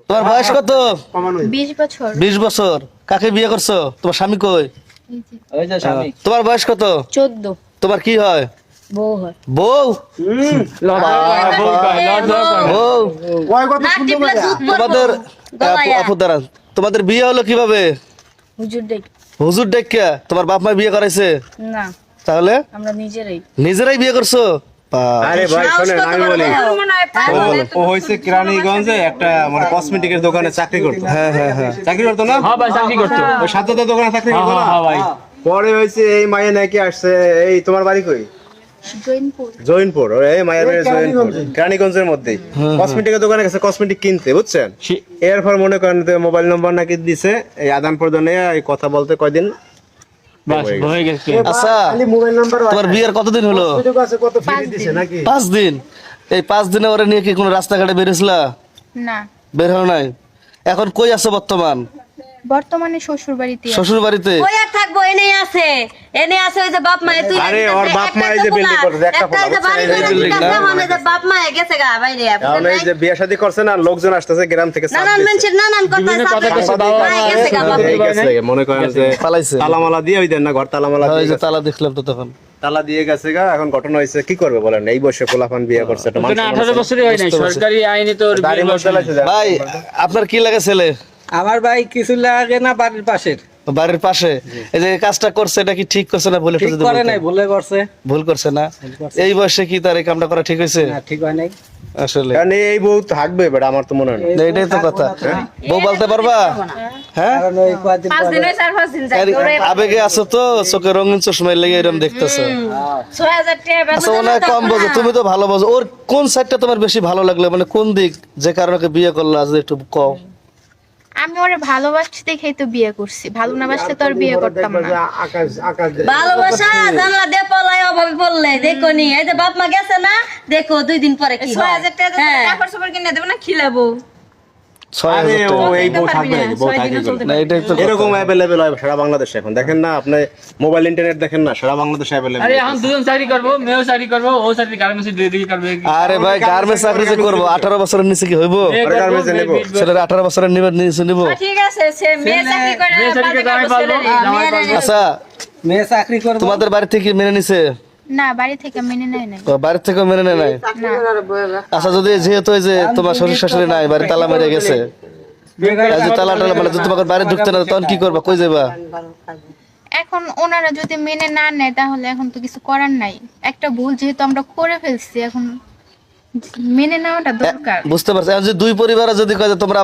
তোমার বয়স কত? 20 বছর। 20 বছর। কাকে বিয়ে করছো? তোমার স্বামী কই? ওই যে স্বামী। তোমার বয়স কত? 14। তোমার কি হয়? বউ হয়। বউ? বউ? তোমাদের আপু দাঁড়ান, তোমাদের বিয়ে হলো কিভাবে? হুজুর দেখ। হুজুর ডেকে? তোমার বাপ মা বিয়ে করাইছে? না, তাহলে আমরা নিজেরাই। নিজেরাই বিয়ে করছো? আরে ভাই শোনেন, আমি বলি ও হইছে কেরানীগঞ্জে একটা মানে কসমেটিকের দোকানে চাকরি করতো। হ্যাঁ হ্যাঁ হ্যাঁ। চাকরি করতো না? হ্যাঁ ভাই চাকরি করতো। ওই সাজ্জাদের দোকানে চাকরি করতো না? হ্যাঁ ভাই। পরে হইছে এই মায়ে নাকি আসছে, এই তোমার বাড়ি কই? জৈনপুর। জৈনপুর। এই মায়ের বাড়ি জৈনপুর, কেরানীগঞ্জের মধ্যেই। কসমেটিকের দোকানে গেছে কসমেটিক কিনতে, বুঝছেন? এরপর মনে করেন মোবাইল নম্বর নাকি দিছে, এই আদান প্রদানে এই কথা বলতে কয়দিন বাস হয়ে গেছে। আচ্ছা, তোমার বিয়ের কতদিন হলো? 5 দিন। এই 5 দিনে ওরা নিয়ে কি কোনো রাস্তাঘাটে বেরিয়েছিলা? না, বের হও নাই? এখন কই আছে বর্তমান? বর্তমানে শ্বশুর বাড়িতে। শ্বশুর বাড়িতে? কই আর থাকবো, এনে আছে ওই যে বাপ মায়ে তুই আরে ওর বাপ মা এই যে বিল্ডিং করে একটা ফোলা, মানে যে বাপ মায়ে গেছে গা বাইরে এখন এই যে বিয়ে শাদী করছে না, লোকজন আসতেছে গ্রাম থেকে চাপ নানান দিচ্ছে। মানুষের নানান কথা মায়ে গেছে গা বাপ এই গেছে, মনে করেন যে পালাইছে। তালামালা দিয়ে ওই দেন না, ঘর তালামালা ওই দিয়ে যে গেছে। তালা দেখলাম তো তখন। তালা দিয়ে গেছে গা। এখন ঘটনা হয়েছে কি করবে বলেন? এই বয়সে পোলাপান বিয়ে করছে, একটা মানুষ 18 বছরই হয় নাই, সরকারি আইনে তো ওর দাড়ি বিয়ে মোছ জ্বালাইছে যা। ভাই, আপনার কি লাগে ছেলে? আমার ভাই কিছু লাগে না, বাড়ির পাশের। বাড়ির পাশে এই যে কাজটা করছে, এটা কি ঠিক করছে না? বলে ঠিক করে নাই, ভুলে করছে। ভুল করছে না? এই বয়সে কি তার এই কামটা করা ঠিক হয়েছে? না, ঠিক হয় নাই। আসলে কারণ এই বউ থাকবে বেটা, আমার তো মনে হয় না। এইটাই তো কথা। বউ বলতে পারবা? হ্যাঁ, কারণ ওই কয়েকদিন 5 দিন 4-5 দিন যায়। আবেগে আছো তো, চোখে রঙিন চশমায় লেগে এরকম দেখতেছো। 6000 টাকা আচ্ছা, ওনা কম বোঝো, তুমি তো ভালো বোঝো। ওর কোন সাইডটা তোমার বেশি ভালো লাগলো, মানে কোন দিক যে কারণে ওকে বিয়ে করলো? আজ একটু কম। আমি ওরে ভালোবাসি দেখেই তো বিয়ে করছি, ভালো না বাসলে তো আর বিয়ে করতাম না। ভালোবাসা জানলা দিয়ে পলায় অভাবে পড়লে দেখো নি, এই যে বাপ মা গেছে না, দেখো 2 দিন পরে কি হয়। 6000 টাকা হ্যাঁ। কাপড় চোপড় কিনে দেব না, খিলাবো। 6000 আরে ও টাকা। এই বউ থাকবে, বউ থাকবে না, এটাই তো কথা। এরকম অ্যাভেলেবেল হয় সারা বাংলাদেশে। এখন দেখেন না, আপনি মোবাইল ইন্টারনেট দেখেন না, সারা বাংলাদেশে অ্যাভেলেবেল। আরে এখন দুজন চাকরি করবো, মেয়েও চাকরি করবো, ও চাকরি গার্মেন্টসে দিয়ে দিয়ে করবে। আরে ভাই, গার্মেন্টস চাকরি যে করবো, 18 বছরের নিচে কি হইব? গার্মেন্টসে নেবো। সেটা 18 বছরের নিচে নিব? ঠিক আছে, সে মেয়ে চাকরি করে মেয়ে চাকরি করে আমি পারবো, জামাই পারবো। আচ্ছা, মেয়ে চাকরি করবো। তোমাদের বাড়ি থেকে মেনে নিছে? না, বাড়ি থেকে মেনে নেয় নাই। ও, বাড়ি থেকে মেনে নেয় নাই? আচ্ছা, যদি যেহেতু এই যে তোমার শ্বশুর শাশুড়ি নাই, বাড়ি তালা মেরে গেছে, এই যে তালা টালা মানে যদি তোমাকে বাড়ি ঢুকতে না, তখন কি করবা? কই যাবা? এখন ওনারা যদি মেনে না নেয় তাহলে এখন তো কিছু করার নাই। একটা ভুল যেহেতু আমরা করে ফেলছি, এখন মেনে নেওয়াটা দরকার। বুঝতে পারছি। এখন যদি দুই পরিবার যদি কয় যে তোমরা